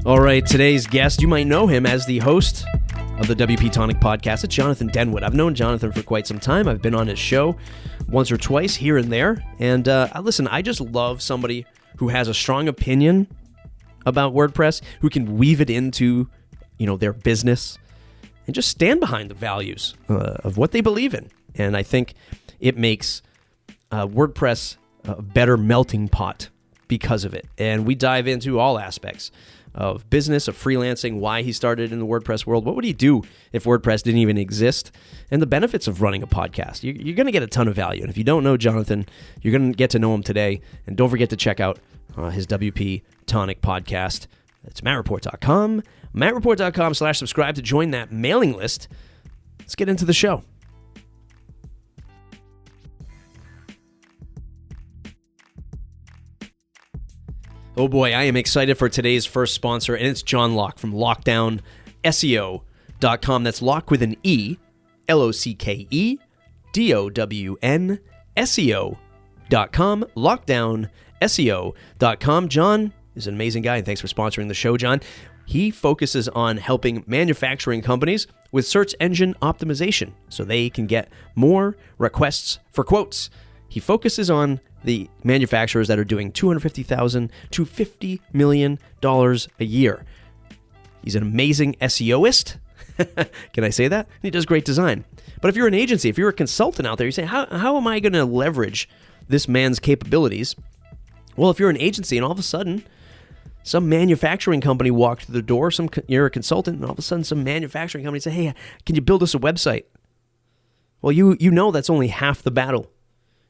All right, today's guest, you might know him as the host of the WP-Tonic podcast. It's Jonathan Denwood. I've known Jonathan for quite some time. I've been on his show once or twice here and there. And listen, I just love somebody who has a strong opinion about WordPress, who can weave it into, their business and just stand behind the values of what they believe in. And I think it makes WordPress a better melting pot because of it. And we dive into all aspects of business, of freelancing, why he started in the WordPress world, what would he do if WordPress didn't even exist, and the benefits of running a podcast. You're going to get a ton of value. And if you don't know Jonathan, you're going to get to know him today. And don't forget to check out his WP-Tonic podcast. It's mattreport.com. mattreport.com/subscribe to join that mailing list. Let's get into the show. Oh boy, I am excited for today's first sponsor, and it's John Locke from LockdownSEO.com. That's Locke with an E, LOCKE, DOWN, SEO.com, LockdownSEO.com. John is an amazing guy, and thanks for sponsoring the show, John. He focuses on helping manufacturing companies with search engine optimization so they can get more requests for quotes. He focuses on the manufacturers that are doing $250,000 to $50 million a year. He's an amazing SEOist. Can I say that? He does great design. But if you're an agency, if you're a consultant out there, you say, how am I going to leverage this man's capabilities? Well, if you're an agency and all of a sudden some manufacturing company walked through the door, you're a consultant, and all of a sudden some manufacturing company say, hey, can you build us a website? Well, you know that's only half the battle.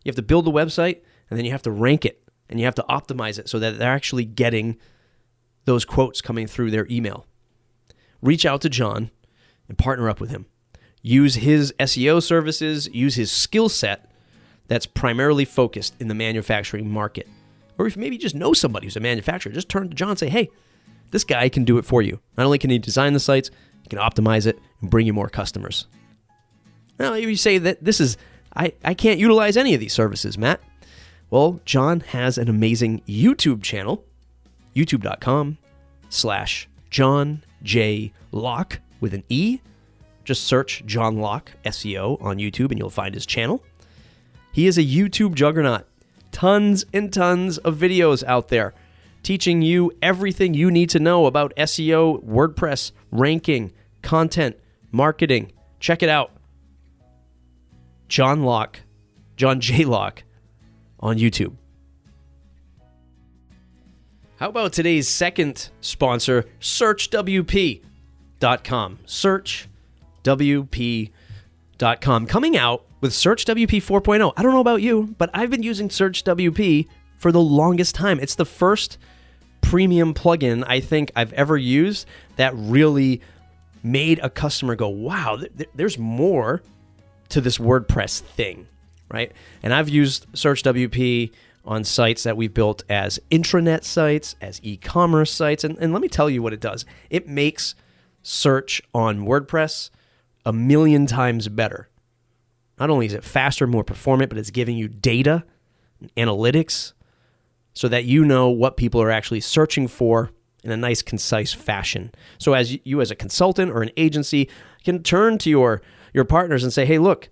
You have to build the website, and then you have to rank it, and you have to optimize it so that they're actually getting those quotes coming through their email. Reach out to John and partner up with him. Use his SEO services, use his skill set that's primarily focused in the manufacturing market. Or if maybe you just know somebody who's a manufacturer, just turn to John and say, hey, this guy can do it for you. Not only can he design the sites, he can optimize it and bring you more customers. Now, you say that this is, I can't utilize any of these services, Matt. Well, John has an amazing YouTube channel, youtube.com/John J. Locke with an E. Just search John Locke SEO on YouTube and you'll find his channel. He is a YouTube juggernaut. Tons and tons of videos out there teaching you everything you need to know about SEO, WordPress, ranking, content, marketing. Check it out. John J. Locke on YouTube. How about today's second sponsor, SearchWP.com. SearchWP.com. Coming out with SearchWP 4.0. I don't know about you, but I've been using SearchWP for the longest time. It's the first premium plugin I think I've ever used that really made a customer go, wow, there's more to this WordPress thing, right? And I've used SearchWP on sites that we've built as intranet sites, as e-commerce sites, and let me tell you what it does. It makes search on WordPress a million times better. Not only is it faster, more performant, but it's giving you data, analytics, so that you know what people are actually searching for in a nice, concise fashion. So as you as a consultant or an agency can turn to your partners and say, hey, look,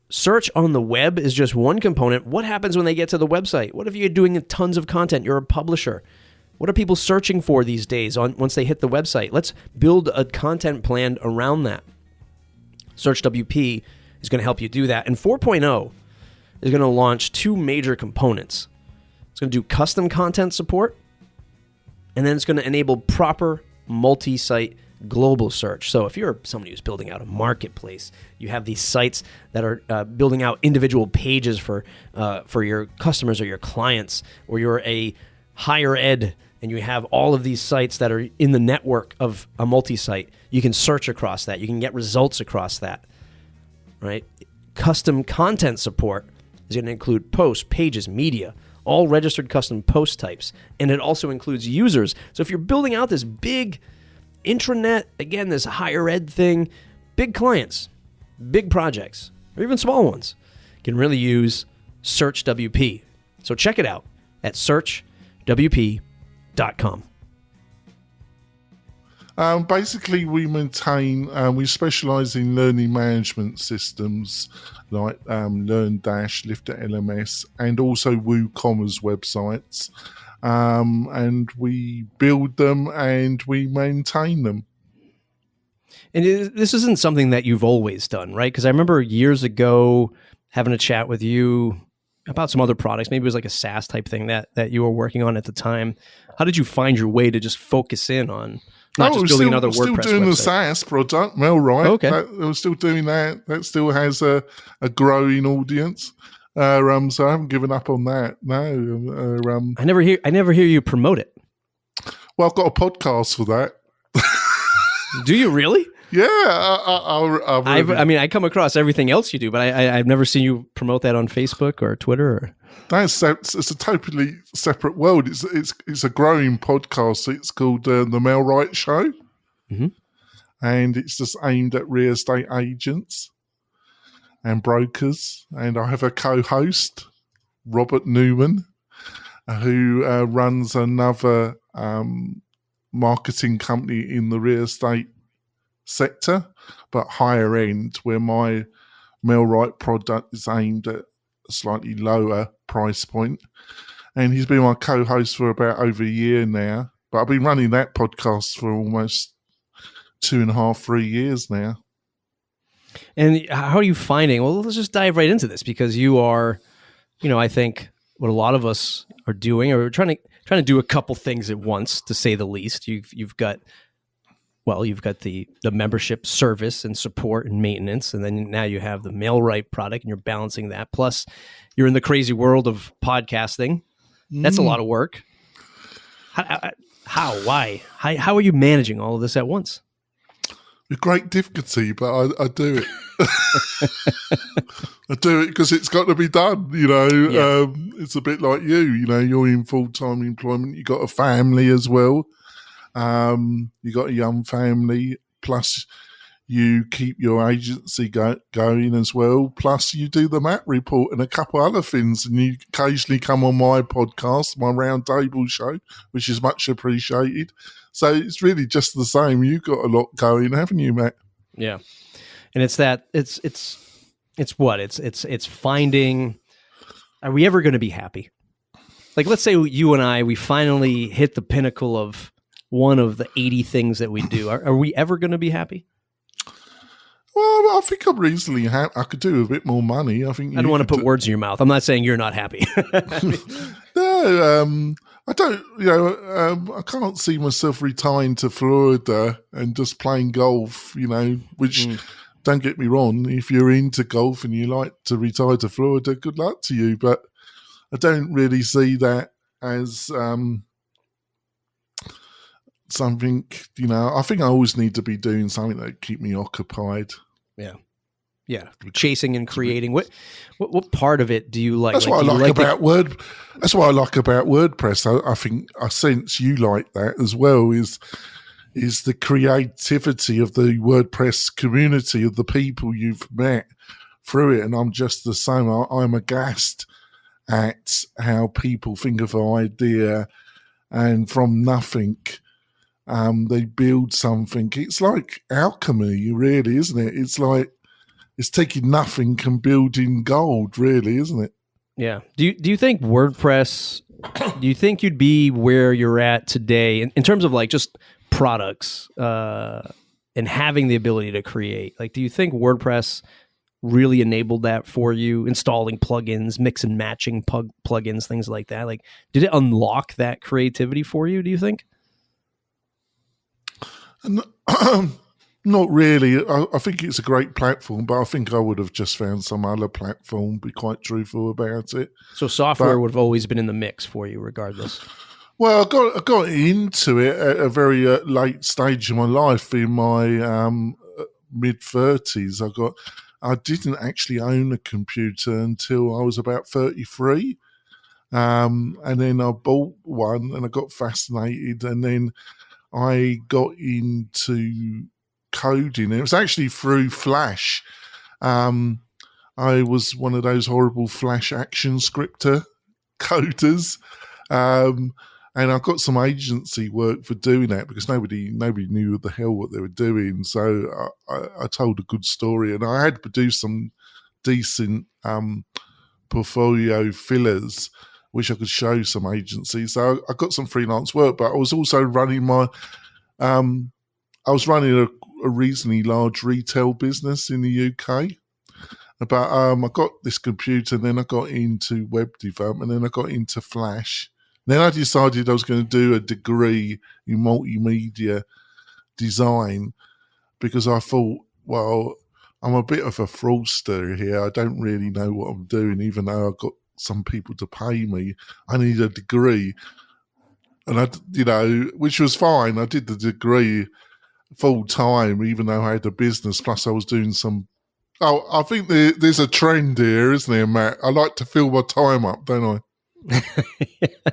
search on the web is just one component. What happens when they get to the website? What if you're doing tons of content? You're a publisher. What are people searching for these days once they hit the website? Let's build a content plan around that. SearchWP is going to help you do that. And 4.0 is going to launch two major components. It's going to do custom content support, and then it's going to enable proper multi-site global search. So if you're somebody who's building out a marketplace, you have these sites that are building out individual pages for your customers or your clients, or you're a higher ed and you have all of these sites that are in the network of a multi-site, you can search across that. You can get results across that, right? Custom content support is going to include posts, pages, media, all registered custom post types, and it also includes users. So if you're building out this big intranet, again, this higher ed thing, big clients, big projects, or even small ones, can really use SearchWP. So check it out at SearchWP.com. Basically, we we specialise in learning management systems like LearnDash, Lifter LMS, and also WooCommerce websites. And we build them and we maintain them. And this isn't something that you've always done, right? Because I remember years ago having a chat with you about some other products. Maybe it was like a SaaS type thing that you were working on at the time. How did you find your way to just focus in on not just building another WordPress still doing website? the SaaS product, MailRite. Okay. We're still doing that. That still has a growing audience. So I haven't given up on that. No. I never hear you promote it. Well, I've got a podcast for that. Do you really? Yeah. I come across everything else you do, but I've never seen you promote that on Facebook or Twitter. It's a totally separate world. It's a growing podcast. It's called The MailRite Show. Mm-hmm. And it's just aimed at real estate agents and brokers. And I have a co-host, Robert Newman, who runs another marketing company in the real estate sector, but higher end, where my MailRite product is aimed at a slightly lower price point. And he's been my co-host for about over a year now. But I've been running that podcast for almost 2.5, 3 years now. And how are you finding? Well, let's just dive right into this, because you are, I think what a lot of us are doing, or trying to do a couple things at once, to say the least. You've got the membership service and support and maintenance, and then now you have the MailRite product, and you're balancing that. Plus, you're in the crazy world of podcasting. That's a lot of work. Why? How are you managing all of this at once? With great difficulty, but I do it. I do it because it's got to be done. Yeah. It's a bit like you. You're in full-time employment. You got a family as well. You got a young family. Plus, you keep your agency going as well. Plus, you do the map report and a couple other things. And you occasionally come on my podcast, my roundtable show, which is much appreciated. So it's really just the same. You've got a lot going, haven't you, Matt? Yeah. And it's finding, are we ever going to be happy? Like, let's say you and I, we finally hit the pinnacle of one of the 80 things that we do. Are we ever going to be happy? Well, I think I'm reasonably happy. I could do a bit more money. I don't want to put words in your mouth. I'm not saying you're not happy. No, I don't. I can't see myself retiring to Florida and just playing golf. Which, don't get me wrong, if you're into golf and you like to retire to Florida, good luck to you. But I don't really see that as something. I think I always need to be doing something that keep me occupied. Yeah, chasing and creating. What part of it do you like? That's what I like about That's what I like about WordPress. I think I sense you like that as well. Is the creativity of the WordPress community, of the people you've met through it, and I'm just the same. I'm aghast at how people think of an idea, and from nothing, they build something. It's like alchemy, really, isn't it? It's like it's taking nothing and building gold, really, isn't it? Yeah. Do you think WordPress? Do you think you'd be where you're at today in terms of like just products and having the ability to create? Like, do you think WordPress really enabled that for you? Installing plugins, mix and matching plugins, things like that. Like, did it unlock that creativity for you? Do you think? Not really. I think it's a great platform, but I think I would have just found some other platform, be quite truthful about it. So software would have always been in the mix for you regardless. Well, I got into it at a very late stage of my life, in my mid-30s. I didn't actually own a computer until I was about 33. And then I bought one and I got fascinated, and then I got into coding. It was actually through Flash. I was one of those horrible Flash action scripter coders. And I got some agency work for doing that because nobody knew the hell what they were doing. So I told a good story, and I had produced some decent portfolio fillers, which I could show some agencies. So I got some freelance work, but I was also running I was running a reasonably large retail business in the UK. But I got this computer, and then I got into web development, and then I got into Flash. Then I decided I was going to do a degree in multimedia design because I thought, well, I'm a bit of a fraudster here. I don't really know what I'm doing, even though I've got some people to pay me. I need a degree. And which was fine. I did the degree full time, even though I had a business. Plus I was doing some, I think there's a trend here, isn't there, Matt? I like to fill my time up, don't I?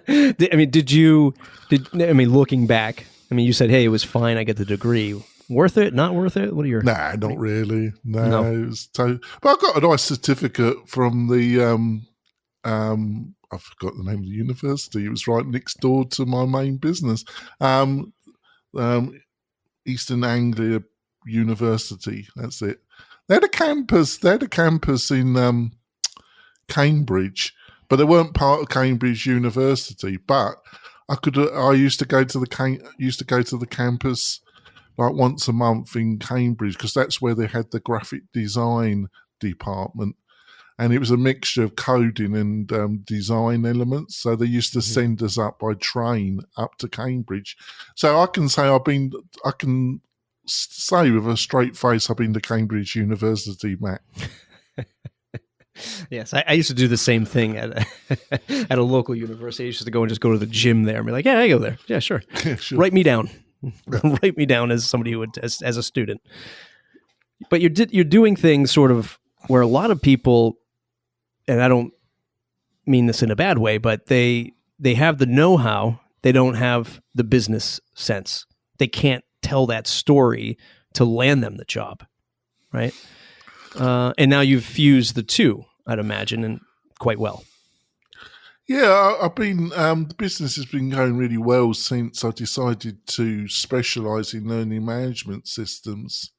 I mean, looking back, I mean, you said, hey, it was fine. I get the degree. Worth it? Not worth it? What are your... Nah, not really. No. It was but I got a nice certificate from the, I forgot the name of the university. It was right next door to my main business. Eastern Anglia University. That's it. They had a campus in Cambridge, but they weren't part of Cambridge University. But I used to go to the campus like once a month in Cambridge because that's where they had the graphic design department, and it was a mixture of coding and design elements. So they used to send us up by train up to Cambridge. So I can say with a straight face I've been to Cambridge University, Matt. Yes, I used to do the same thing at a local university. I used to go to the gym there and be like, yeah, I go there. Yeah, sure. Yeah, sure. Write me down. Write me down as somebody who would, as a student. But you're doing things sort of where a lot of people, and I don't mean this in a bad way, but they have the know-how. They don't have the business sense. They can't tell that story to land them the job, right? And now you've fused the two, I'd imagine, and quite well. Yeah, I've been. The business has been going really well since I decided to specialise in learning management systems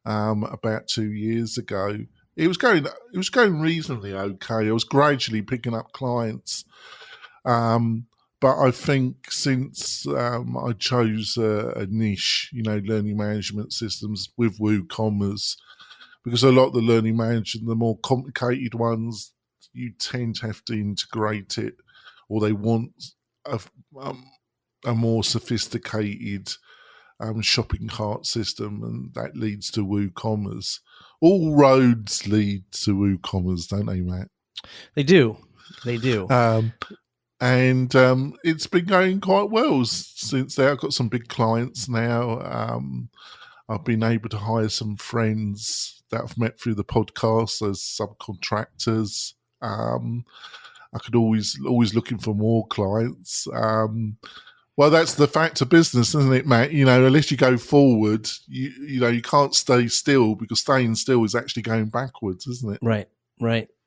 about 2 years ago. It was going reasonably okay. I was gradually picking up clients, but I think since I chose a niche, learning management systems with WooCommerce, because a lot of the learning management, the more complicated ones, you tend to have to integrate it, or they want a more sophisticated shopping cart system, and that leads to WooCommerce. All roads lead to WooCommerce, don't they, Matt? They do. They do. And it's been going quite well since then. I've got some big clients now. I've been able to hire some friends that I've met through the podcast as subcontractors. I could always looking for more clients. Well, that's the fact of business, isn't it, Matt? Unless you go forward, you can't stay still, because staying still is actually going backwards, isn't it? Right.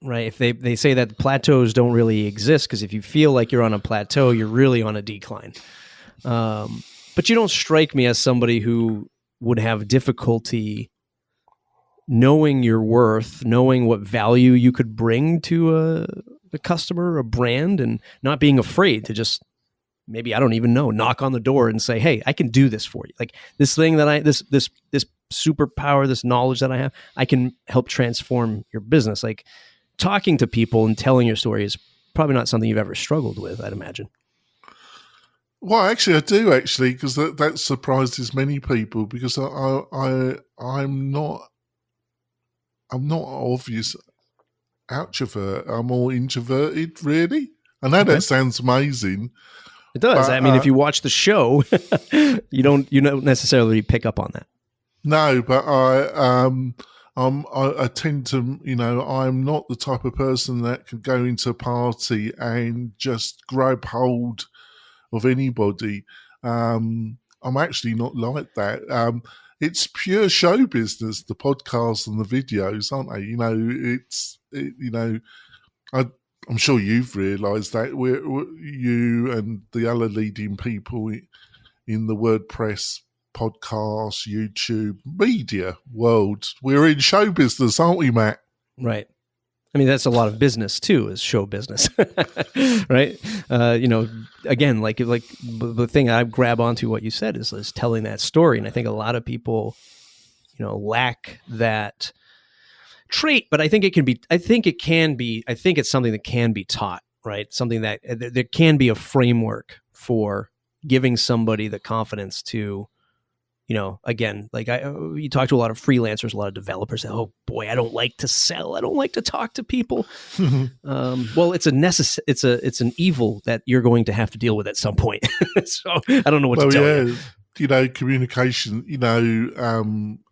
If they say that plateaus don't really exist, because if you feel like you're on a plateau, you're really on a decline. But you don't strike me as somebody who would have difficulty knowing your worth, knowing what value you could bring to a customer, a brand, and not being afraid to just, maybe, I don't even know, knock on the door and say, hey, I can do this for you. Like this thing that this superpower, this knowledge that I have, I can help transform your business. Like talking to people and telling your story is probably not something you've ever struggled with, I'd imagine. Well, actually, I do, because that surprises many people, because I'm not obvious extrovert. I'm more introverted, really. I know that sounds amazing. It does. I mean, if you watch the show, you don't necessarily pick up on that. No, but I tend to, I'm not the type of person that can go into a party and just grab hold of anybody. I'm actually not like that. It's pure show business, the podcasts and the videos, aren't they? I'm sure you've realised that you and the other leading people in the WordPress podcast, YouTube, media world, we're in show business, aren't we, Matt? Right. I mean, that's a lot of business too, is show business, right? Again, like the thing I grab onto what you said is telling that story, and I think a lot of people, lack that trait. But I think it can be. I think it's something that can be taught, right? Something that there can be a framework for giving somebody the confidence to. Again, like you talk to a lot of freelancers, a lot of developers. Oh boy, I don't like to sell. I don't like to talk to people. Well, it's an evil that you're going to have to deal with at some point. So I don't know what to tell you. Communication.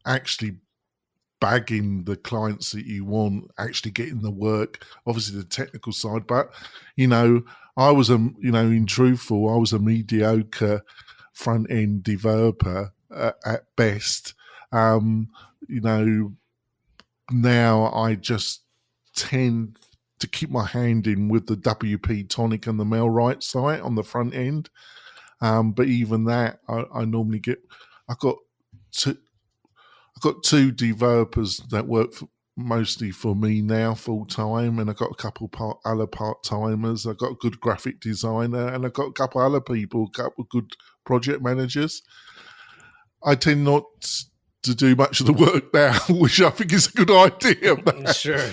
Actually bagging the clients that you want, actually getting the work. Obviously, the technical side, but I was in truthful, I was a mediocre front end developer. At best, now I just tend to keep my hand in with the WP-Tonic and the MailRite site on the front end. But even that, I normally get. I've got two developers that work mostly for me now full time, and I've got a couple other part timers. I've got a good graphic designer, and I've got a couple other people, a couple good project managers. I tend not to do much of the work now, which I think is a good idea. Sure.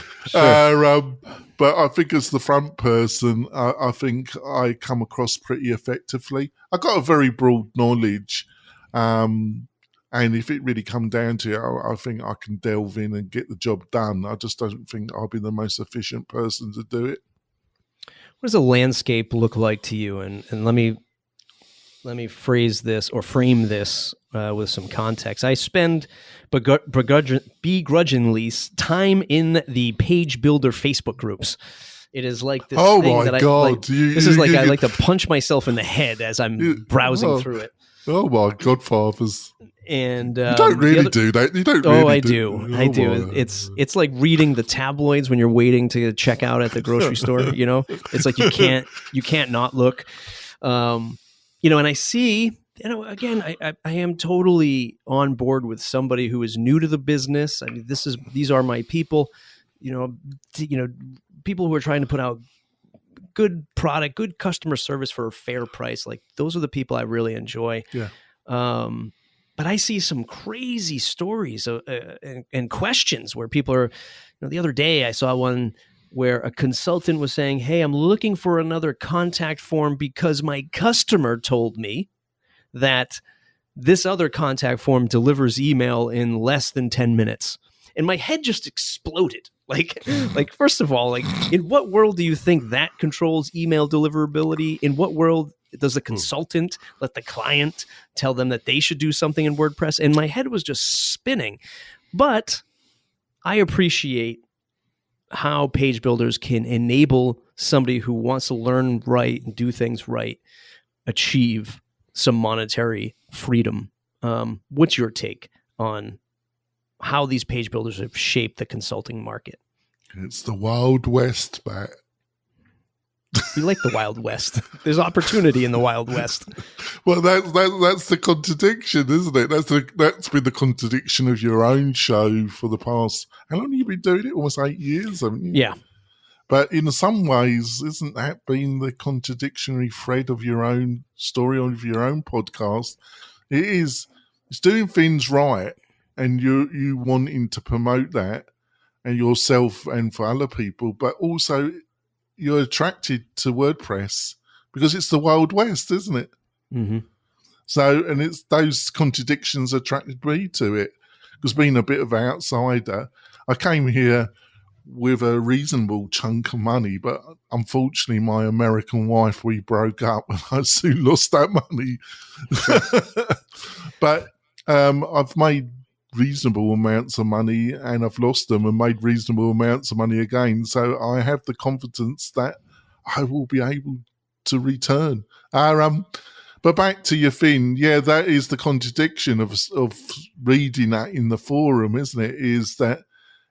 But I think as the front person, I think I come across pretty effectively. I've got a very broad knowledge, and if it really come down to it, I think I can delve in and get the job done. I just don't think I'll be the most efficient person to do it. What does a landscape look like to you? And let me phrase this or frame this with some context. I spend begrudgingly time in the page builder Facebook groups. It is like this thing that God. I like to punch myself in the head as I'm browsing through it. Oh my godfathers. And you don't really do that. You don't really I do. I do. It's like reading the tabloids when you're waiting to check out at the grocery store, It's like you can't not look. And I see, again, I am totally on board with somebody who is new to the business. I mean, these are my people, people who are trying to put out good product, good customer service for a fair price. Like those are the people I really enjoy. Yeah. But I see some crazy stories and questions where people are, the other day I saw one where a consultant was saying, hey, I'm looking for another contact form because my customer told me that this other contact form delivers email in less than 10 minutes. And my head just exploded. Like first of all, in what world do you think that controls email deliverability? In what world does the consultant let the client tell them that they should do something in WordPress? And my head was just spinning. But I appreciate how page builders can enable somebody who wants to learn right and do things right, achieve some monetary freedom. What's your take on how these page builders have shaped the consulting market? It's the Wild West, Matt. You like the Wild West. There's opportunity in the Wild West. Well, that's the contradiction, isn't it? That's been the contradiction of your own show for the past. How long have you been doing it? Almost 8 years, haven't you? Yeah. But in some ways, isn't that been the contradictory thread of your own story, of your own podcast? It is. It's doing things right, and you wanting to promote that, and yourself and for other people, but also you're attracted to WordPress because it's the Wild West, isn't it? Mm-hmm. So, and it's those contradictions attracted me to it. Because being a bit of an outsider, I came here with a reasonable chunk of money, but unfortunately my American wife, we broke up and I soon lost that money. But I've made reasonable amounts of money and I've lost them and made reasonable amounts of money again. So I have the confidence that I will be able to return. But back to your thing, yeah, that is the contradiction of reading that in the forum, isn't it? Is that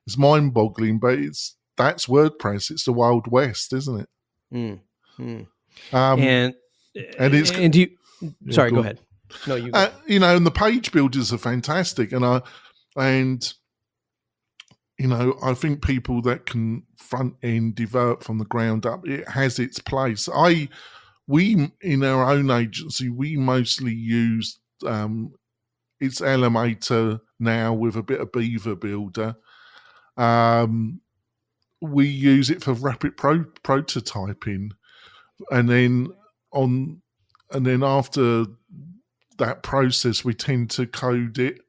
it's mind-boggling, but it's that's WordPress. It's the Wild West, isn't it? Mm, mm. And it's and do you? yeah, Sorry, go on. ahead. No, you go. And the page builders are fantastic, and I think people that can front end develop from the ground up, it has its place. We in our own agency, we mostly use it's Elementor now with a bit of Beaver Builder. We use it for rapid prototyping, and then after that process, we tend to code it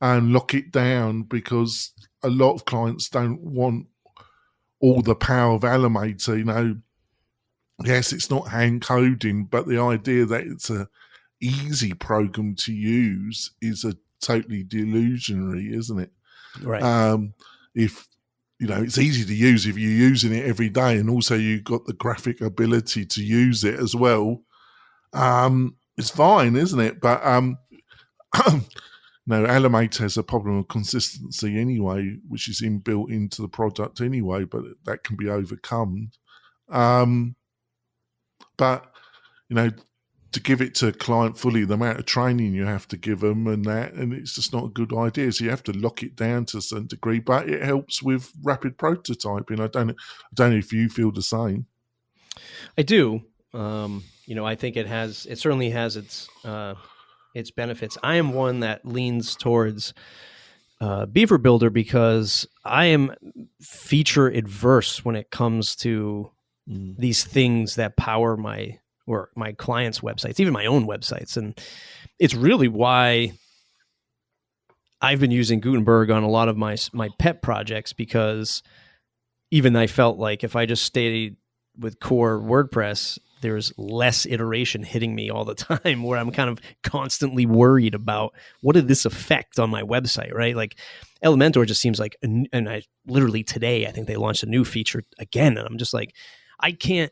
and lock it down, because a lot of clients don't want all the power of Elementor. Yes, it's not hand coding, but the idea that it's a easy program to use is a totally delusionary, isn't it? Right. If it's easy to use if you're using it every day, and also you've got the graphic ability to use it as well. It's fine, isn't it? But no, Elementor has a problem of consistency anyway, which is inbuilt into the product anyway, but that can be overcome. But to give it to a client fully, the amount of training you have to give them and it's just not a good idea. So you have to lock it down to a certain degree, but it helps with rapid prototyping. I don't know if you feel the same. I do. I think it certainly has its benefits. I am one that leans towards Beaver Builder because I am feature adverse when it comes to these things that power my clients' websites, even my own websites. And it's really why I've been using Gutenberg on a lot of my pet projects, because even I felt like if I just stayed with core WordPress, there's less iteration hitting me all the time, where I'm kind of constantly worried about what did this affect on my website, right? Like Elementor just seems like, and I literally today, I think they launched a new feature again. And I'm just like, I can't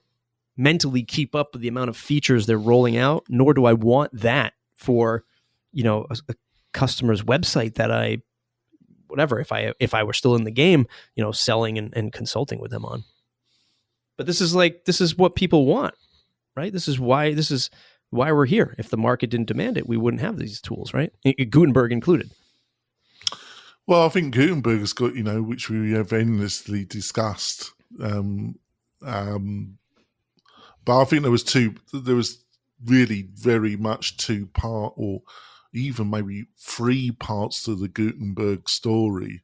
mentally keep up with the amount of features they're rolling out, nor do I want that for, a customer's website that if I were still in the game, selling and consulting with them on. But this is what people want, right? This is why we're here. If the market didn't demand it, we wouldn't have these tools, right? Gutenberg included. Well, I think Gutenberg's got, which we have endlessly discussed. But I think there was really very much two part, or even maybe three parts to the Gutenberg story.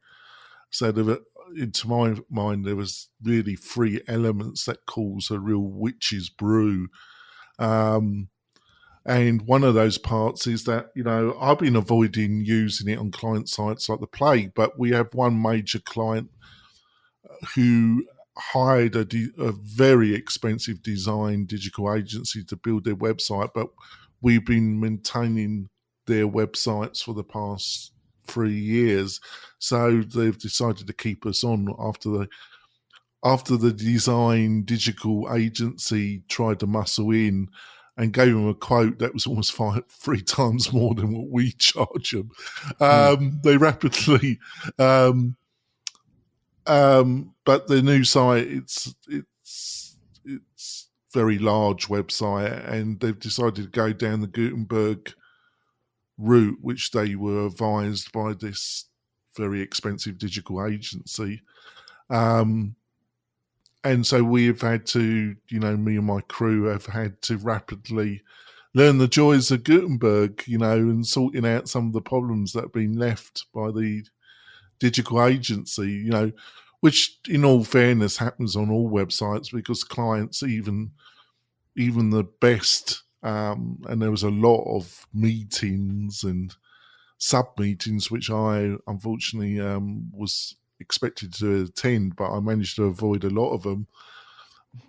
So into my mind, there was really three elements that cause a real witch's brew. And one of those parts is that, I've been avoiding using it on client sites like the plague, but we have one major client who hired a very expensive design digital agency to build their website, but we've been maintaining their websites for the past 3 years. So they've decided to keep us on after the design digital agency tried to muscle in and gave them a quote that was almost 3 times more than what we charge them. They rapidly, but the new site, it's very large website, and they've decided to go down the Gutenberg route, which they were advised by this very expensive digital agency. And so we have had to, me and my crew have had to rapidly learn the joys of Gutenberg, and sorting out some of the problems that have been left by the digital agency, which in all fairness happens on all websites, because clients, even the best, and there was a lot of meetings and sub-meetings, which I unfortunately was expected to attend, but I managed to avoid a lot of them.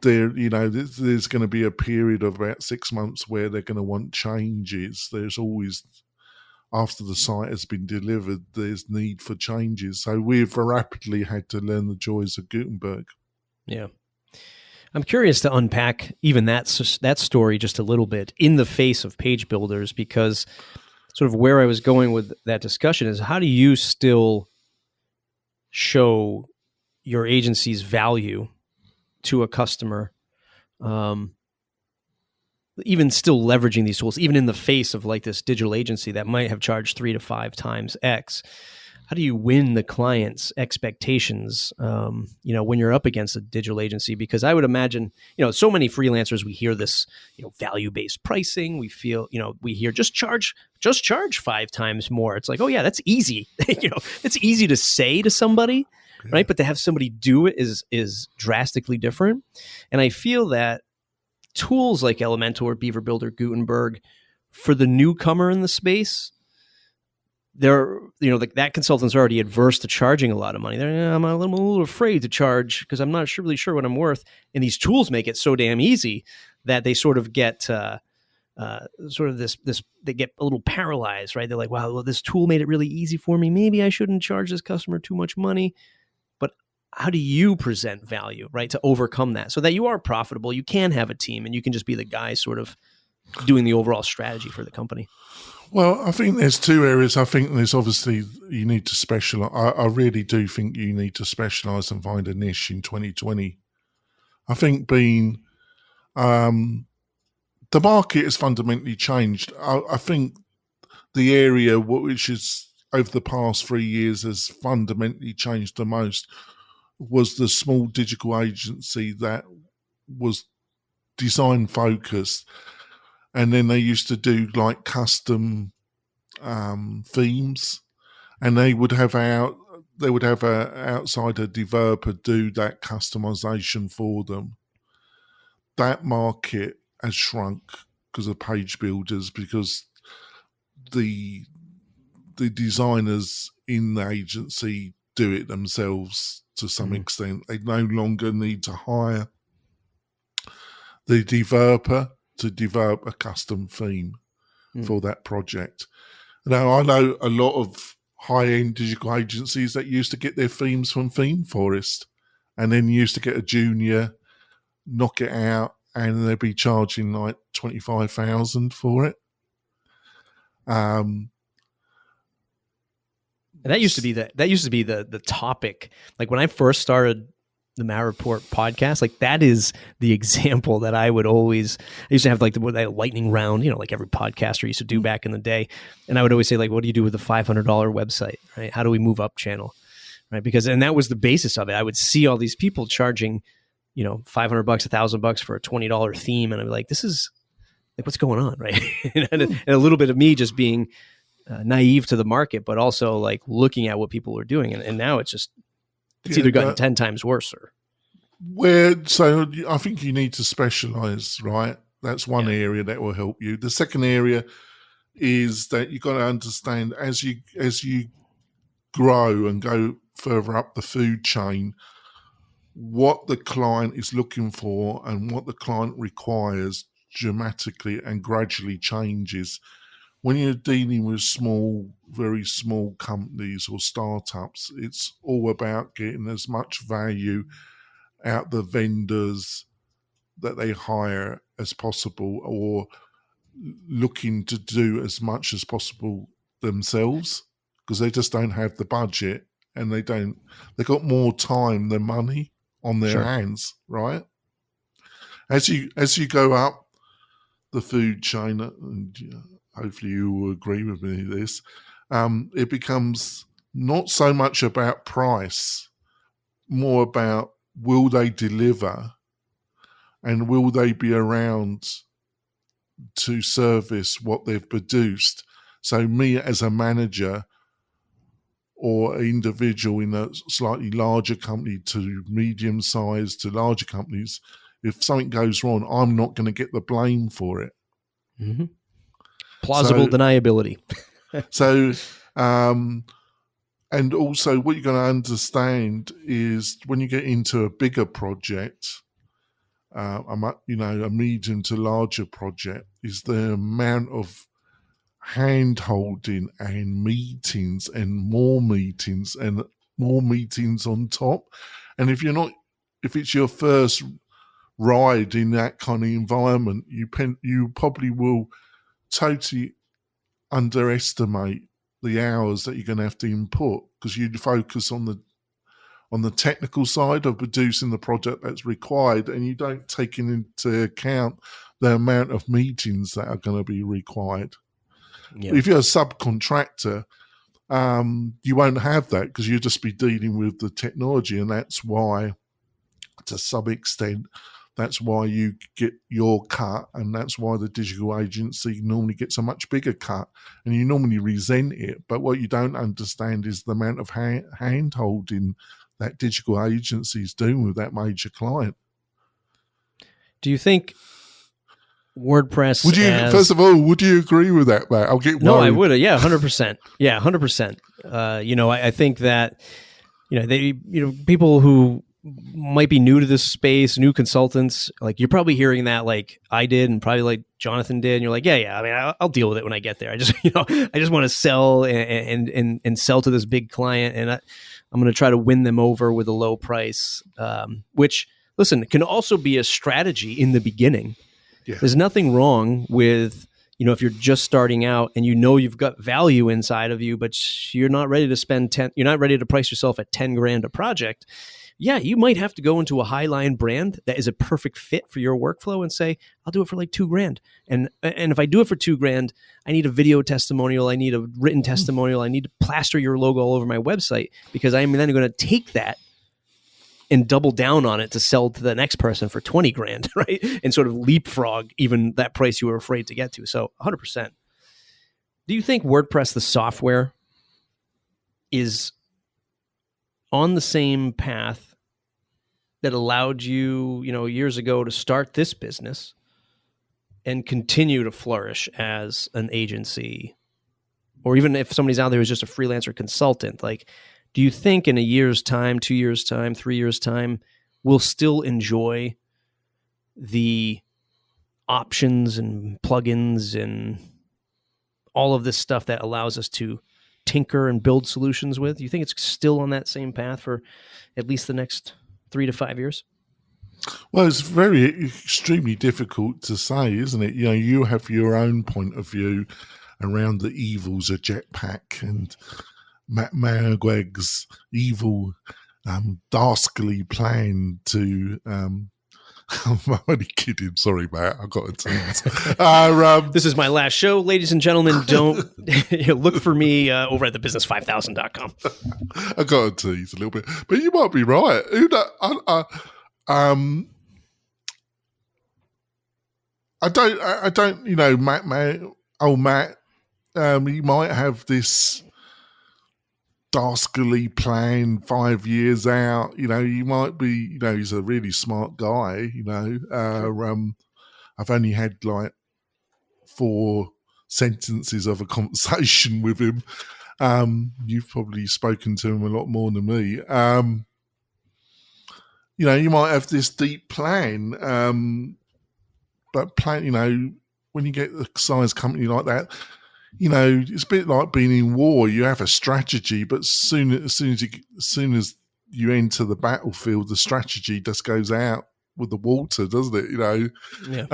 There's going to be a period of about 6 months where they're going to want changes. There's always, after the site has been delivered, there's need for changes. So we've rapidly had to learn the joys of Gutenberg. Yeah. I'm curious to unpack even that story just a little bit in the face of page builders, because sort of where I was going with that discussion is, how do you still show your agency's value to a customer, even still leveraging these tools, even in the face of like this digital agency that might have charged 3 to 5 times X. How do you win the client's expectations, when you're up against a digital agency? Because I would imagine, so many freelancers, we hear this, value-based pricing. We hear just charge 5 times more. It's like, oh yeah, that's easy. It's easy to say to somebody, right? But to have somebody do it is drastically different. And I feel that tools like Elementor or Beaver Builder, Gutenberg, for the newcomer in the space, that consultant's already adverse to charging a lot of money. I'm a little afraid to charge because I'm not really sure what I'm worth. And these tools make it so damn easy that they sort of get they get a little paralyzed, right? They're like, wow, well, this tool made it really easy for me. Maybe I shouldn't charge this customer too much money. But how do you present value, right, to overcome that so that you are profitable? You can have a team and you can just be the guy sort of doing the overall strategy for the company. Well, I think there's 2 areas. I think there's obviously you need to specialize. I really do think you need to specialize and find a niche in 2020. I think the market has fundamentally changed. I think the area which is over the past 3 years has fundamentally changed the most was the small digital agency that was design focused. And then they used to do like custom themes, and they would have a outsider developer do that customization for them. That market has shrunk because of page builders, because the designers in the agency do it themselves to some extent. They no longer need to hire the developer to develop a custom theme for that project. Now, I know a lot of high-end digital agencies that used to get their themes from Theme Forest and then used to get a junior, knock it out, and they'd be charging like $25,000 for it. And that used to be the topic. Like when I first started the Matt Report podcast, like that is the example that I used to have like that lightning round, like every podcaster used to do back in the day. And I would always say, like, what do you do with a $500 website, right? How do we move up channel, right? And that was the basis of it. I would see all these people charging, $500, $1,000 for a $20 theme. And I'd be like, this is like, what's going on, right? and a little bit of me just being naive to the market, but also like looking at what people were doing. And now it's either gotten 10 times worse or. So I think you need to specialize, right? That's one area that will help you. The second area is that you've got to understand as you grow and go further up the food chain, what the client is looking for and what the client requires dramatically and gradually changes. When you're dealing with very small companies or startups, it's all about getting as much value out the vendors that they hire as possible, or looking to do as much as possible themselves, because they just don't have the budget and they've got more time than money on their hands, right? As you go up the food chain, and hopefully you will agree with me this, it becomes not so much about price, more about will they deliver and will they be around to service what they've produced. So me as a manager or an individual in a slightly larger company to medium sized to larger companies, if something goes wrong, I'm not going to get the blame for it. Mm-hmm. Plausible deniability. And also what you're going to understand is when you get into a bigger project, a medium to larger project, is the amount of hand-holding and meetings and more meetings on top. And if it's your first ride in that kind of environment, you probably will totally underestimate the hours that you're going to have to input, because you'd focus on on the technical side of producing the project that's required, and you don't take into account the amount of meetings that are going to be required. Yeah. If you're a subcontractor, you won't have that because you'll just be dealing with the technology, and that's why, to some extent, that's why you get your cut, and that's why the digital agency normally gets a much bigger cut, and you normally resent it. But what you don't understand is the amount of hand-holding that digital agency is doing with that major client. Do you think WordPress First of all, would you agree with that, Matt? I'll get worried. No, I would. Yeah, 100%. Yeah, 100%. I think that, people who might be new to this space, new consultants, like you're probably hearing that like I did and probably like Jonathan did. And you're like, yeah. I mean, I'll deal with it when I get there. I just, I just want to sell and sell to this big client. And I'm going to try to win them over with a low price, which, listen, can also be a strategy in the beginning. Yeah. There's nothing wrong with, if you're just starting out and you've got value inside of you, but you're not ready to you're not ready to price yourself at $10,000 a project. Yeah, you might have to go into a high-line brand that is a perfect fit for your workflow and say, I'll do it for like $2,000. And if I do it for $2,000, I need a video testimonial, I need a written testimonial, I need to plaster your logo all over my website, because I'm then going to take that and double down on it to sell to the next person for $20,000, right? And sort of leapfrog even that price you were afraid to get to. So 100%. Do you think WordPress, the software, is on the same path that allowed you, years ago to start this business and continue to flourish as an agency? Or even if somebody's out there who's just a freelancer consultant, like, do you think in a year's time, 2 years' time, 3 years' time, we'll still enjoy the options and plugins and all of this stuff that allows us to tinker and build solutions with? Do you think it's still on that same path for at least the next 3 to 5 years? Well, it's extremely difficult to say, isn't it? You have your own point of view around the evils of Jetpack and Matt Maragweg's evil, dastardly plan to... I'm only kidding. Sorry, Matt. I got a tease. This is my last show, ladies and gentlemen. Don't look for me over at thebusiness5000.com. I got a tease a little bit, but you might be right. I don't. Matt. He might have this dastardly plan 5 years out. You might be, he's a really smart guy. I've only had like 4 sentences of a conversation with him. You've probably spoken to him a lot more than me. You might have this deep plan, but when you get a size company like that, it's a bit like being in war. You have a strategy, but as soon as you enter the battlefield, the strategy just goes out with the water, doesn't it? Yeah.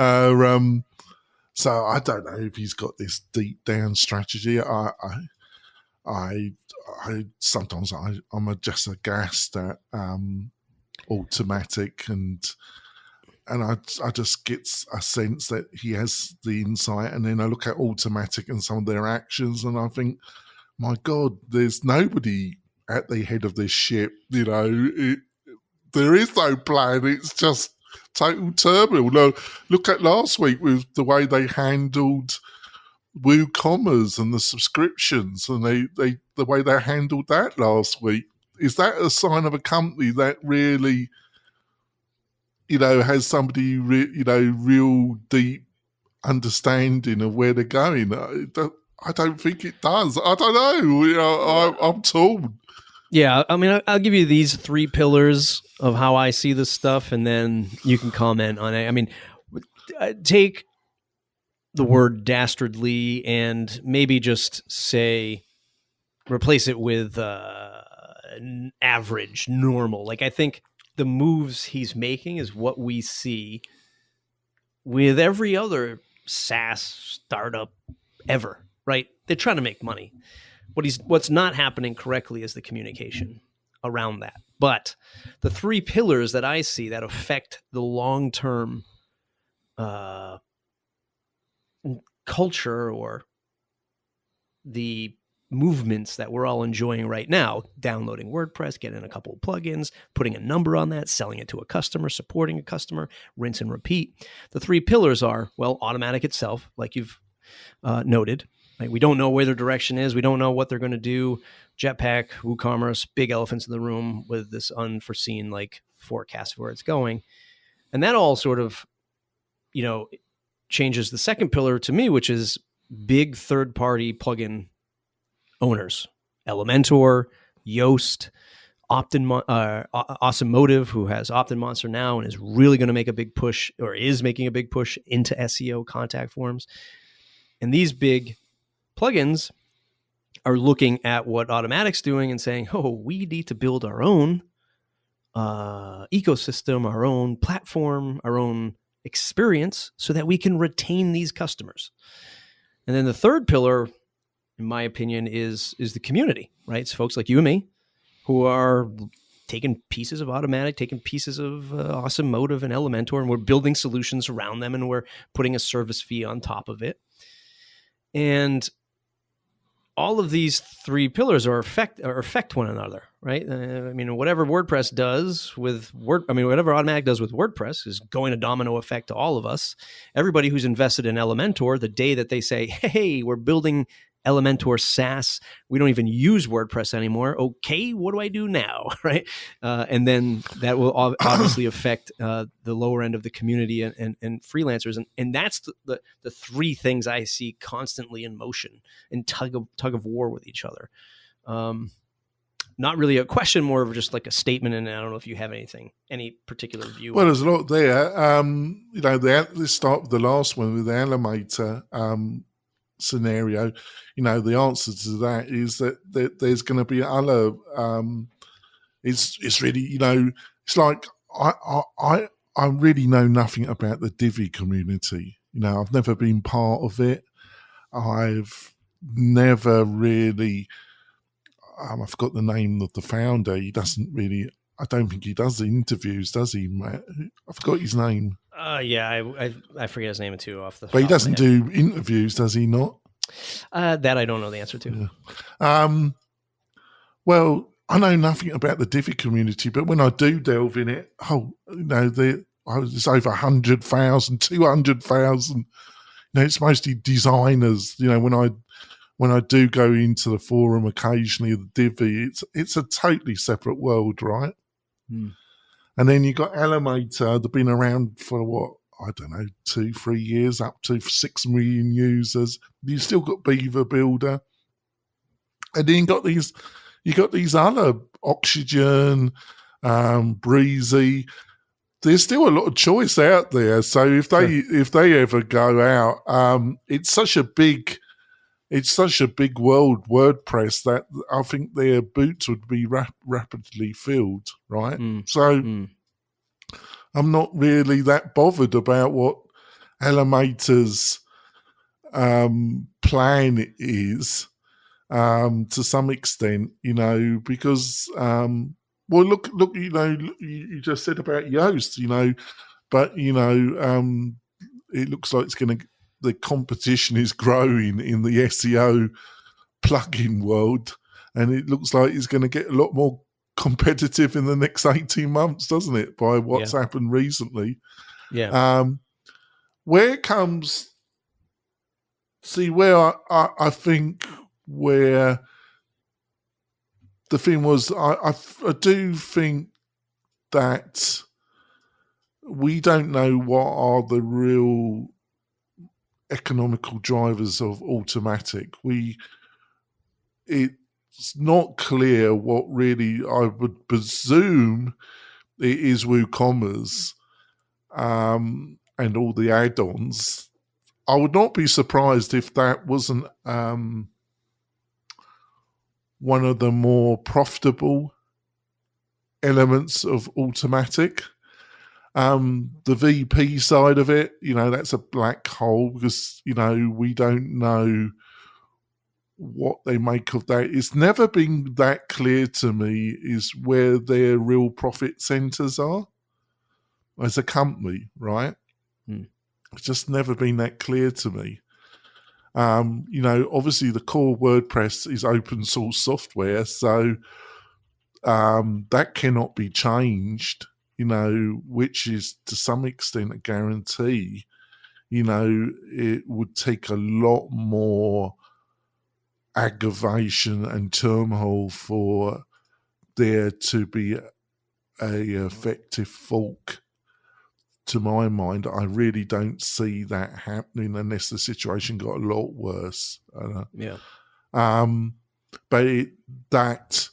So I don't know if he's got this deep down strategy. I sometimes I'm just aghast at Automatic and I just get a sense that he has the insight, and then I look at Automatic and some of their actions, and I think, my God, there's nobody at the head of this ship. There is no plan. It's just total turmoil. No, look at last week with the way they handled WooCommerce and the subscriptions, and the way they handled that last week. Is that a sign of a company that really, has somebody, real deep understanding of where they're going? I don't think it does. I don't know. I'm torn. Yeah, I mean, I'll give you these 3 pillars of how I see this stuff, and then you can comment on it. I mean, take the word dastardly and maybe just replace it with average, normal. Like, I think the moves he's making is what we see with every other SaaS startup ever, right? They're trying to make money. What's not happening correctly is the communication. around that. But the three pillars that I see that affect the long-term culture or the movements that we're all enjoying right now, downloading WordPress, getting a couple of plugins, putting a number on that, selling it to a customer, supporting a customer, rinse and repeat. The three pillars are, well, Automatic itself, like you've noted. Right? We don't know where their direction is. We don't know what they're going to do. Jetpack, WooCommerce, big elephants in the room with this unforeseen like forecast of where it's going. And that all sort of, changes the second pillar to me, which is big third-party plugin owners. Elementor, Yoast, Awesome Motive, who has Opt-in Monster now and is really going to make a big push, or is making a big push into SEO contact forms. And these big plugins are looking at what Automatic's doing and saying, oh, we need to build our own ecosystem, our own platform, our own experience so that we can retain these customers. And then the third pillar, in my opinion, is the community, right? It's folks like you and me who are taking pieces of Automatic, taking pieces of Awesome Motive and Elementor, and we're building solutions around them, and we're putting a service fee on top of it. And all of these three pillars affect one another, right? Whatever WordPress does with whatever Automatic does with WordPress is going to domino effect to all of us. Everybody who's invested in Elementor, the day that they say, hey, we're building Elementor SaaS, we don't even use WordPress anymore. Okay, what do I do now, right? And then that will obviously affect the lower end of the community and freelancers, and that's the three things I see constantly in motion and tug of war with each other. Not really a question, more of just like a statement. And I don't know if you have any particular view. Well, there's a lot there. Let's start with the last one with the Elementor scenario. The answer to that is that there's going to be other. It's really, it's like I really know nothing about the Divi community. I've never been part of it. I've never really. I forgot the name of the founder. He doesn't really. I don't think he does the interviews, does he, Matt? I forgot his name. Yeah, I forget his name too off the. But he doesn't do interviews, does he not? That I don't know the answer to. Yeah. Well, I know nothing about the Divi community, but when I do delve in it, there's over 100,000, 200,000. It's mostly designers. When I do go into the forum occasionally, the Divi, it's a totally separate world, right? Hmm. And then you got Elementor, they've been around for what? I don't know, 2-3 years, up to 6 million users. You still got Beaver Builder. And then you got these other Oxygen, Breezy. There's still a lot of choice out there. So if they ever go out, it's such a big world, WordPress, that I think their boots would be rapidly filled, right? I'm not really that bothered about what Elementor's plan is to some extent, because look, you just said about Yoast, but it looks like the competition is growing in the SEO plugin world, and it looks like it's going to get a lot more competitive in the next 18 months, doesn't it, by what's happened recently? Yeah. Where I think where the thing was, I do think that we don't know what are the real economical drivers of Automatic. It's not clear what really, I would presume it is WooCommerce and all the add-ons. I would not be surprised if that wasn't one of the more profitable elements of Automatic. The VP side of it, that's a black hole because, we don't know what they make of that. It's never been that clear to me is where their real profit centers are as a company, right? It's just never been that clear to me. Obviously the core WordPress is open source software, so that cannot be changed, which is to some extent a guarantee. It would take a lot more aggravation and turmoil for there to be a effective fork. To my mind, I really don't see that happening unless the situation got a lot worse. Yeah. But that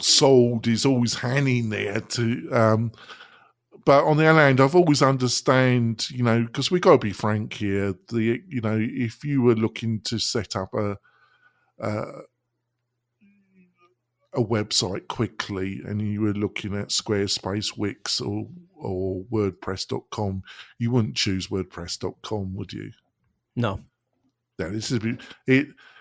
sold is always hanging there to. But on the other hand, I've always understand, because we got to be frank here. If you were looking to set up a website quickly and you were looking at Squarespace, Wix, or WordPress.com, you wouldn't choose WordPress.com, would you? No. Yeah,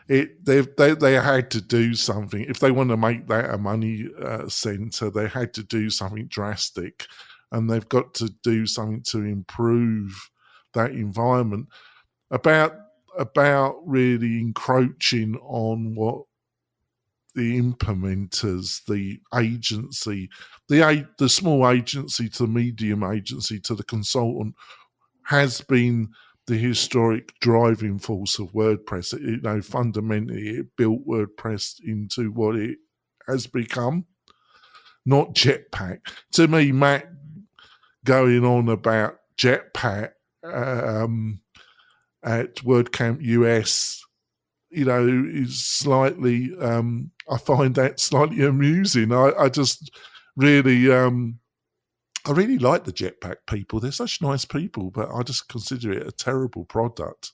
they had to do something. If they want to make that a money center, they had to do something drastic, and they've got to do something to improve that environment. About really encroaching on what the implementers, the agency, the small agency to the medium agency to the consultant has been the historic driving force of WordPress. Fundamentally, it built WordPress into what it has become, not Jetpack. To me, Matt going on about Jetpack at WordCamp US, is slightly, I find that slightly amusing. I just really, I really like the Jetpack people. They're such nice people, but I just consider it a terrible product.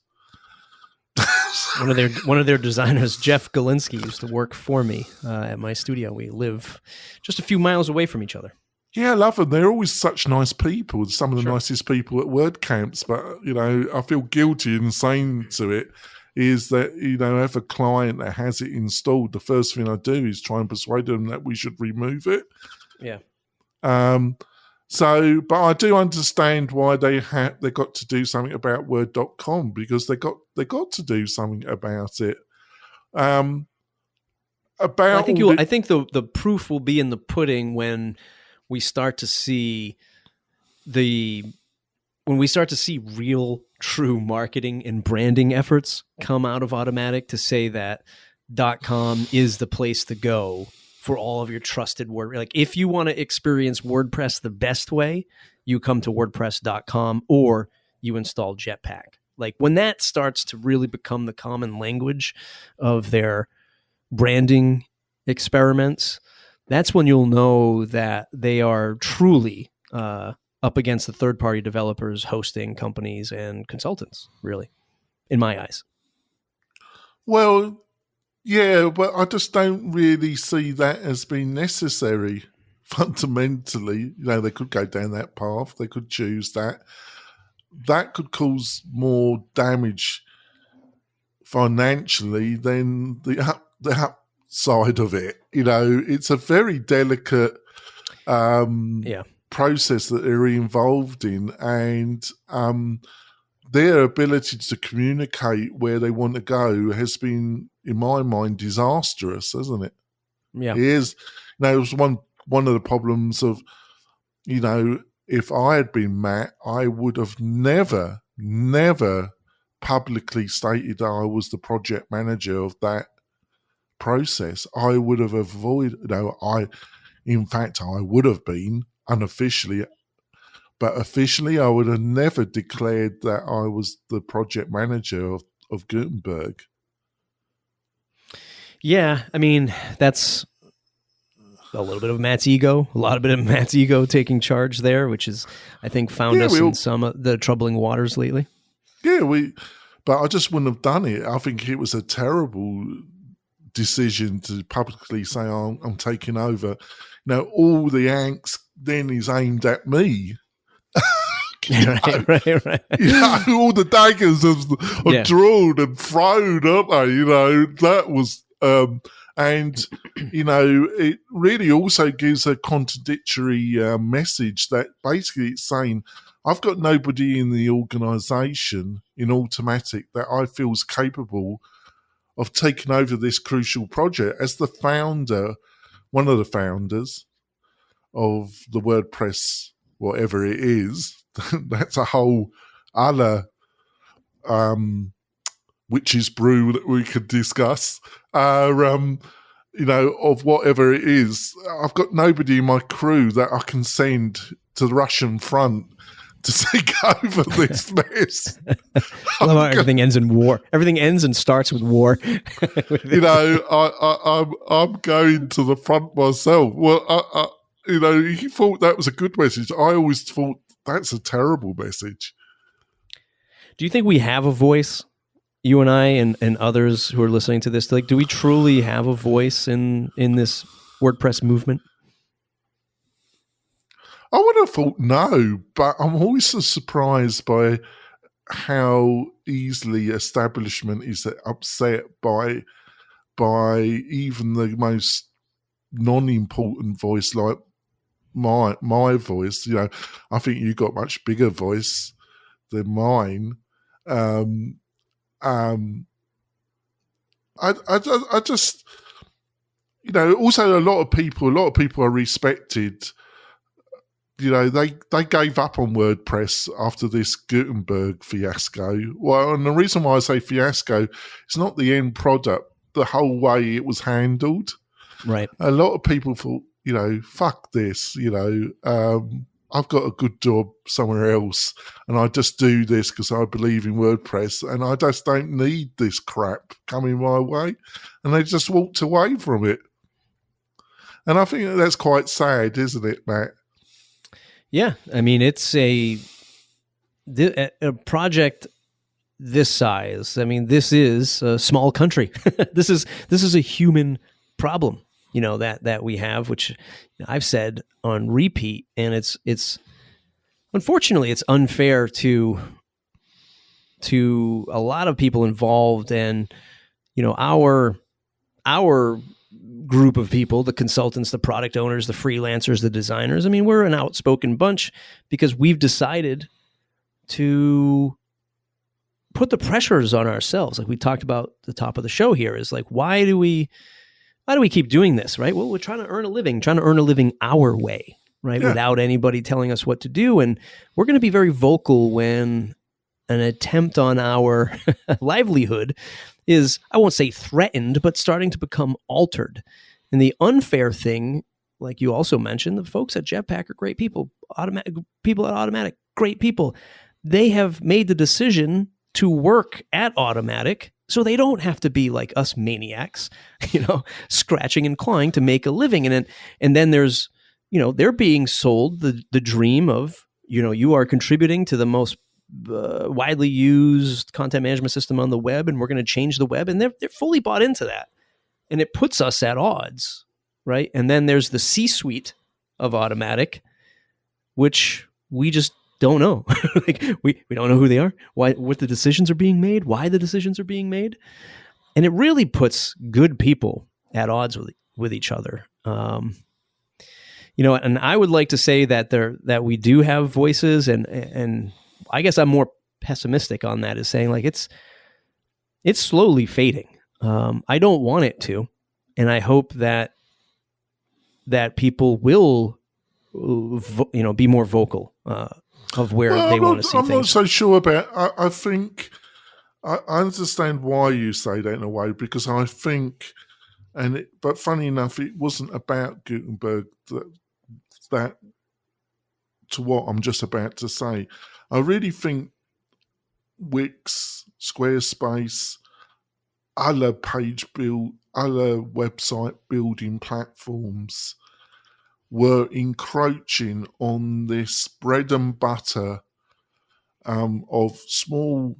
One of their designers, Jeff Galinsky, used to work for me at my studio. We live just a few miles away from each other. Yeah, I love them. They're always such nice people. Some of the nicest people at WordCamps. But, I feel guilty in saying to it is that, if a client that has it installed, the first thing I do is try and persuade them that we should remove it. Yeah. But I do understand why they got to do something about Word.com, because they got to do something about it. I think the proof will be in the pudding when we start to see real, true marketing and branding efforts come out of Automatic to say that .com is the place to go for all of your trusted word. Like, if you want to experience WordPress the best way, you come to WordPress.com or you install Jetpack. Like, when that starts to really become the common language of their branding experiments, that's when you'll know that they are truly up against the third-party developers, hosting companies, and consultants, really, in my eyes. Well, yeah, but I just don't really see that as being necessary. Fundamentally, they could go down that path. They could choose that. That could cause more damage financially than the upside of it. It's a very delicate process that they're involved in, and their ability to communicate where they want to go has been, in my mind, disastrous, hasn't it? Yeah. It is. It was one of the problems of, if I had been Matt, I would have never publicly stated that I was the project manager of that process. I would have avoided, in fact, I would have been unofficially, but officially, I would have never declared that I was the project manager of Gutenberg. Yeah, I mean, that's a little bit of Matt's ego, taking charge there, which is, I think, found us in some of the troubling waters lately. Yeah, but I just wouldn't have done it. I think it was a terrible decision to publicly say, I'm taking over. All the angst then is aimed at me. Right. All the daggers are drawn and thrown, aren't they? That was, and it really also gives a contradictory message that basically it's saying, I've got nobody in the organisation in Automatic that I feel is capable of taking over this crucial project as the founder, one of the founders of the WordPress, whatever it is. That's a whole other witch's brew that we could discuss. Of whatever it is, I've got nobody in my crew that I can send to the Russian front to take over this mess. I love how everything ends in war. Everything ends and starts with war. I'm going to the front myself. Well, he thought that was a good message. I always thought that's a terrible message. Do you think we have a voice, you and I and others who are listening to this? Like, do we truly have a voice in this WordPress movement? I would have thought no, but I'm always so surprised by how easily establishment is upset by even the most non-important voice like my voice. I think you got much bigger voice than mine. I just, also a lot of people are respected. They gave up on WordPress after this Gutenberg fiasco. Well, and the reason why I say fiasco, it's not the end product, the whole way it was handled. Right. A lot of people thought, fuck this, I've got a good job somewhere else and I just do this because I believe in WordPress and I just don't need this crap coming my way. And they just walked away from it. And I think that's quite sad, isn't it, Matt? Yeah. I mean, it's a project this size. I mean, this is a small country. This is a human problem, that we have, which I've said on repeat, and it's unfortunately it's unfair to a lot of people involved, and our group of people, the consultants, the product owners, the freelancers, the designers. I mean, we're an outspoken bunch because we've decided to put the pressures on ourselves. Like we talked about at the top of the show here, is like, why do we keep doing this, right? Well, we're trying to earn a living our way, right? Yeah. Without anybody telling us what to do. And we're going to be very vocal when an attempt on our livelihood is, I won't say threatened, but starting to become altered. And the unfair thing, like you also mentioned, the folks at Jetpack are great people. People at Automatic, great people. They have made the decision to work at Automatic so they don't have to be like us maniacs, scratching and clawing to make a living. And then there's, they're being sold the dream of, you are contributing to the most widely used content management system on the web, and we're going to change the web. And they're fully bought into that. And it puts us at odds, right? And then there's the C-suite of Automatic, which we just don't know. Like we don't know who they are, what the decisions are being made, why the decisions are being made. And it really puts good people at odds with each other. And I would like to say that we do have voices, and I guess I'm more pessimistic on that, is saying like it's slowly fading. I don't want it to, and I hope that people will, be more vocal of where they want to see things. I'm not so sure about. I think I understand why you say that in a way, because I think, but funny enough, it wasn't about Gutenberg that to what I'm just about to say. I really think Wix, Squarespace, other website building platforms were encroaching on this bread and butter of small,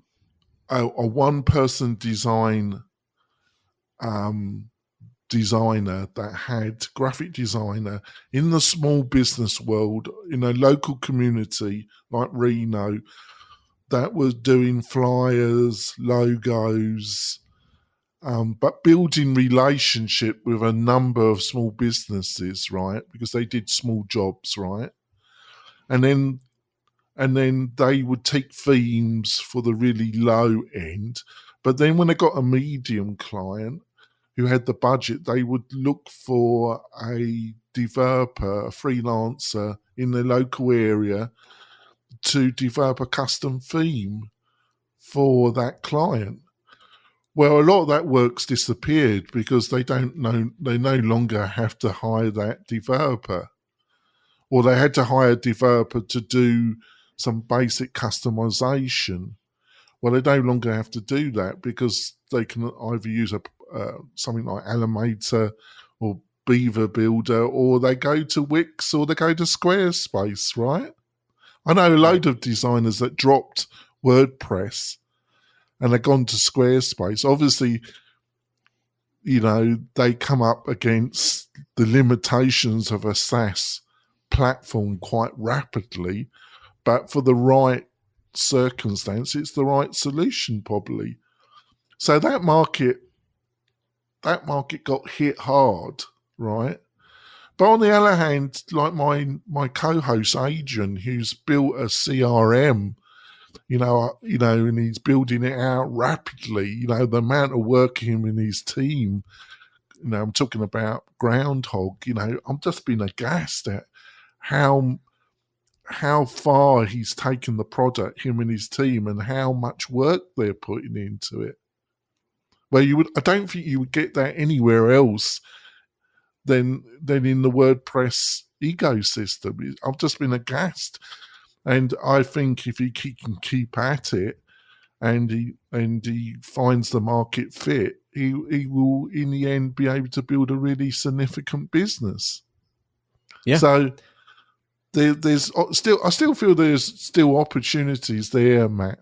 a one-person design designer that had graphic designer in the small business world in a local community like Reno that was doing flyers, logos, but building relationship with a number of small businesses, right? Because they did small jobs, right? And then they would take themes for the really low end. But then when they got a medium client who had the budget, they would look for a developer, a freelancer in their local area to develop a custom theme for that client. Well, a lot of that work's disappeared because they no longer have to hire that developer. Or they had to hire a developer to do some basic customization. Well, they no longer have to do that because they can either use something like Animator or Beaver Builder, or they go to Wix or they go to Squarespace, right? I know a load of designers that dropped WordPress and they've gone to Squarespace. Obviously, they come up against the limitations of a SaaS platform quite rapidly, but for the right circumstance, it's the right solution probably. So that market got hit hard, right? But on the other hand, like my co-host Adrian, who's built a CRM, and he's building it out rapidly. The amount of work him and his team. I'm talking about Groundhog. I'm just been aghast at how far he's taken the product, him and his team, and how much work they're putting into it. Well, I don't think you would get that anywhere else than in the WordPress ecosystem. I've just been aghast. And I think if he can keep at it and he finds the market fit, he will in the end be able to build a really significant business. Yeah. So I still feel there's still opportunities there, Matt.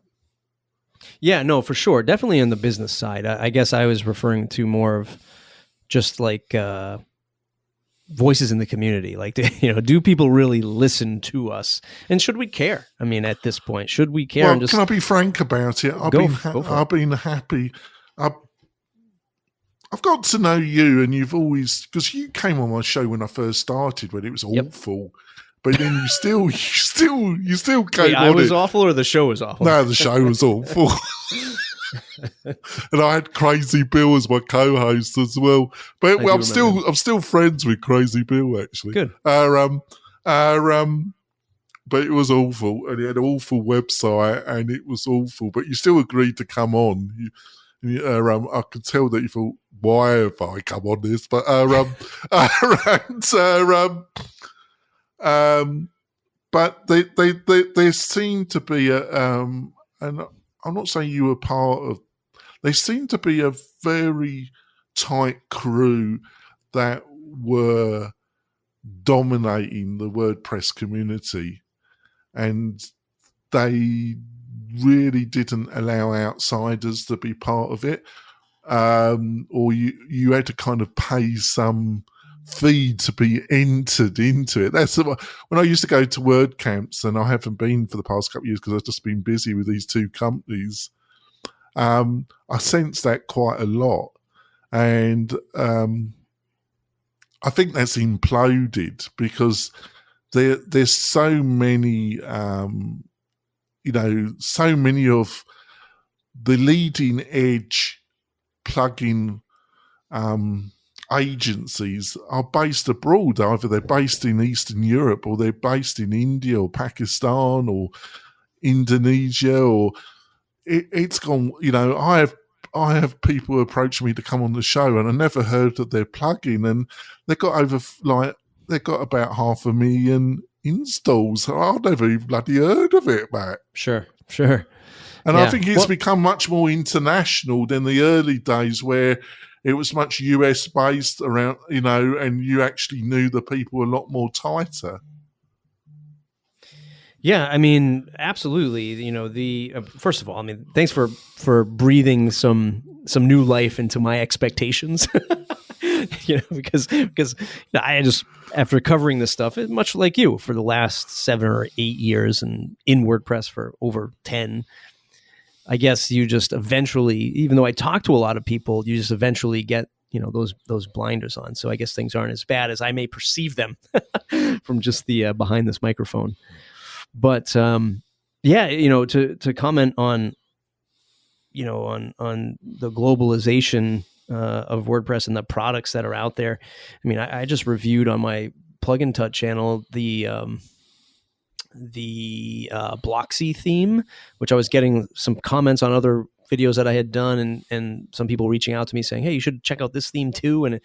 Yeah, no, for sure. Definitely on the business side. I guess I was referring to more of just like voices in the community. Like, do people really listen to us? And should we care? I mean, at this point, should we care? Well, can I be frank about it? I've been happy. I've got to know you, and you've always, because you came on my show when I first started, when it was awful. But then you still came on. I was awful, or the show was awful? No, the show was awful. And I had Crazy Bill as my co-host as well. But I'm still friends with Crazy Bill, actually. Good. But it was awful, and he had an awful website, and it was awful. But you still agreed to come on. I could tell that you thought, why have I come on this? But but there seemed to be and I'm not saying you were part of. There seemed to be a very tight crew that were dominating the WordPress community, and they really didn't allow outsiders to be part of it, or you had to kind of pay some fee to be entered into it. That's when I used to go to WordCamps, and I haven't been for the past couple of years because I've just been busy with these two companies. I sense that quite a lot, and I think that's imploded because there's so many, so many of the leading edge plugin agencies are based abroad. Either they're based in Eastern Europe, or they're based in India or Pakistan or Indonesia, or it's gone. I have people approach me to come on the show, and I never heard of their plugin, and they've got about 500,000 installs. I've never even bloody heard of it, Matt. Sure. And I think it's become much more international than the early days, where it was much US based around, and you actually knew the people a lot more tighter. Yeah, I mean, absolutely. First of all, I mean, thanks for breathing some new life into my expectations. because I just, after covering this stuff, much like you, for the last 7 or 8 years and in WordPress for over 10, I guess you just eventually, even though I talk to a lot of people, you just eventually get, those blinders on. So I guess things aren't as bad as I may perceive them from just the behind this microphone. But to comment on, on the globalization of WordPress and the products that are out there. I mean, I just reviewed on my Plugin Tut channel the Bloxy theme, which I was getting some comments on other videos that I had done, and some people reaching out to me saying, "Hey, you should check out this theme too." And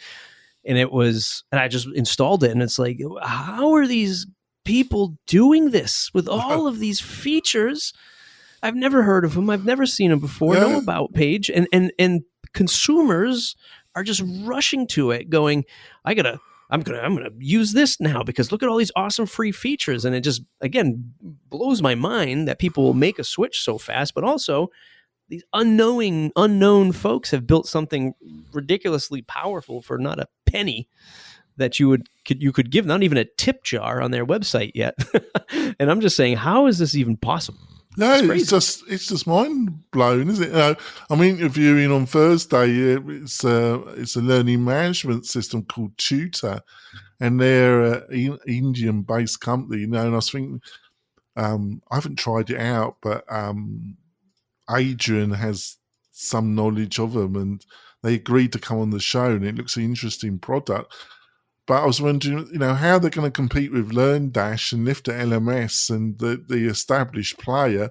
I just installed it, and it's like, how are these people doing this with all of these features? I've never heard of them. I've never seen them before. No about page, and consumers are just rushing to it, going, I'm gonna use this now because look at all these awesome free features. And it just, again, blows my mind that people will make a switch so fast, but also these unknown folks have built something ridiculously powerful for not a penny that you could give, not even a tip jar on their website yet. And I'm just saying, how is this even possible? No, it's just mind blown, isn't it? I'm interviewing on Thursday. It's a learning management system called Tutor, and they're an Indian-based company. And I was thinking, I haven't tried it out, but Adrian has some knowledge of them, and they agreed to come on the show, and it looks an interesting product. But I was wondering, how they're going to compete with LearnDash and Lifter LMS and the established player.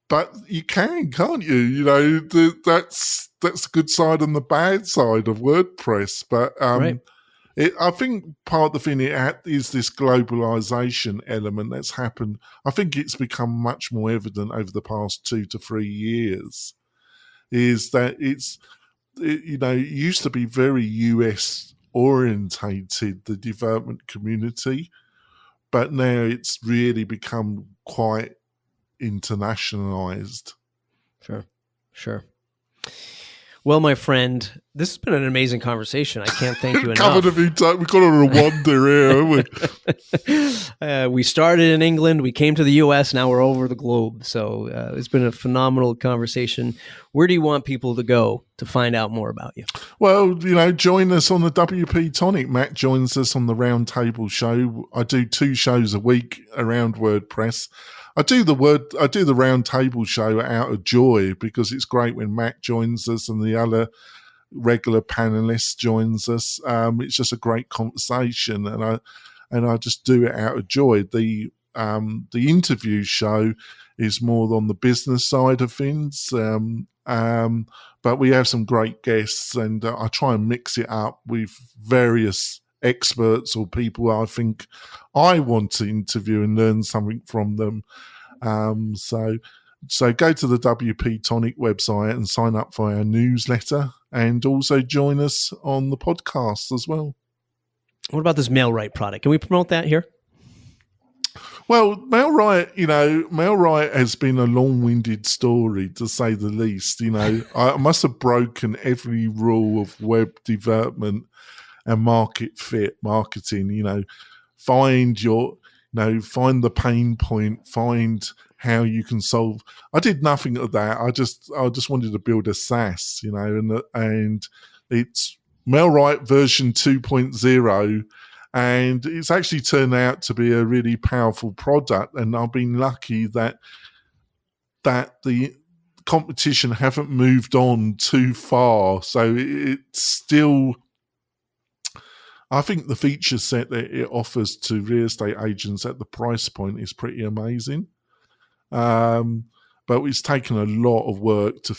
But you can't you? That's the good side and the bad side of WordPress. But right. I think part of the thing is this globalization element that's happened. I think it's become much more evident over the past 2 to 3 years. Is that it used to be very US orientated, the development community, but now it's really become quite internationalized. Sure. Well, my friend, this has been an amazing conversation. I can't thank you enough. We've gone on a wander here, haven't we? We started in England, we came to the US, now we're over the globe. So it's been a phenomenal conversation. Where do you want people to go to find out more about you? Well, join us on the WP-Tonic. Matt joins us on the Roundtable show. I do 2 shows a week around WordPress. I do the round table show out of joy because it's great when Matt joins us and the other regular panelists joins us. It's just a great conversation, and I just do it out of joy. The interview show is more on the business side of things, but we have some great guests, and I try and mix it up with various experts or people I think I want to interview and learn something from them. So go to the WP-Tonic website and sign up for our newsletter, and also join us on the podcast as well. What about this MailRite product? Can we promote that here? Well, MailRite has been a long-winded story, to say the least. I must have broken every rule of web development and market fit marketing. Find the pain point, find how you can solve. I did nothing of that. I just wanted to build a SaaS, and it's MailRite version 2.0, and it's actually turned out to be a really powerful product. And I've been lucky that the competition haven't moved on too far, so it's still. I think the feature set that it offers to real estate agents at the price point is pretty amazing. But it's taken a lot of work to,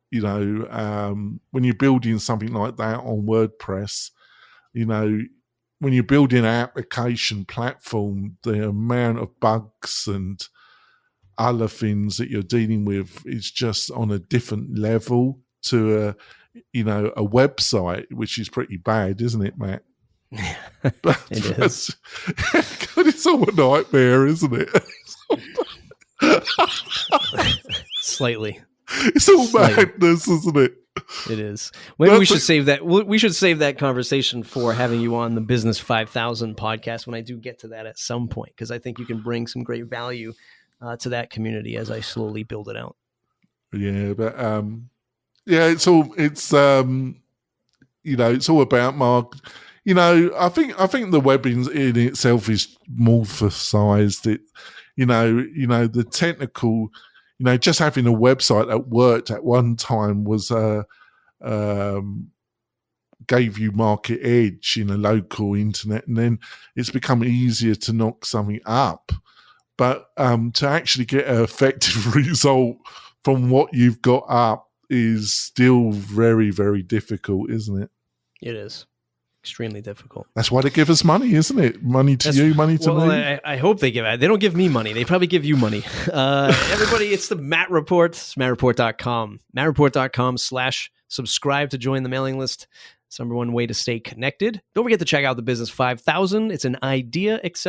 when you're building something like that on WordPress, when you're building an application platform, the amount of bugs and other things that you're dealing with is just on a different level to a website, which is pretty bad, isn't it, Matt? It is. God, it's all a nightmare, isn't it? Slightly. It's all madness, isn't it? It is. Maybe But- we should save that. We should save that conversation for having you on the Business 5000 podcast when I do get to that at some point, because I think you can bring some great value to that community as I slowly build it out. Yeah, but yeah, it's it's about Mark. I think the web in itself is morphosized. The technical, just having a website that worked at one time was gave you market edge in a local internet, and then it's become easier to knock something up. But to actually get an effective result from what you've got up is still very, very difficult, isn't it? It is extremely difficult. That's why they give us money, isn't it? Money to you, money to me. I hope they give it. They don't give me money. They probably give you money. Everybody, it's the Matt Report. It's mattreport.com. mattreport.com/subscribe to join the mailing list. It's the number one way to stay connected. Don't forget to check out the Business 5000. It's an idea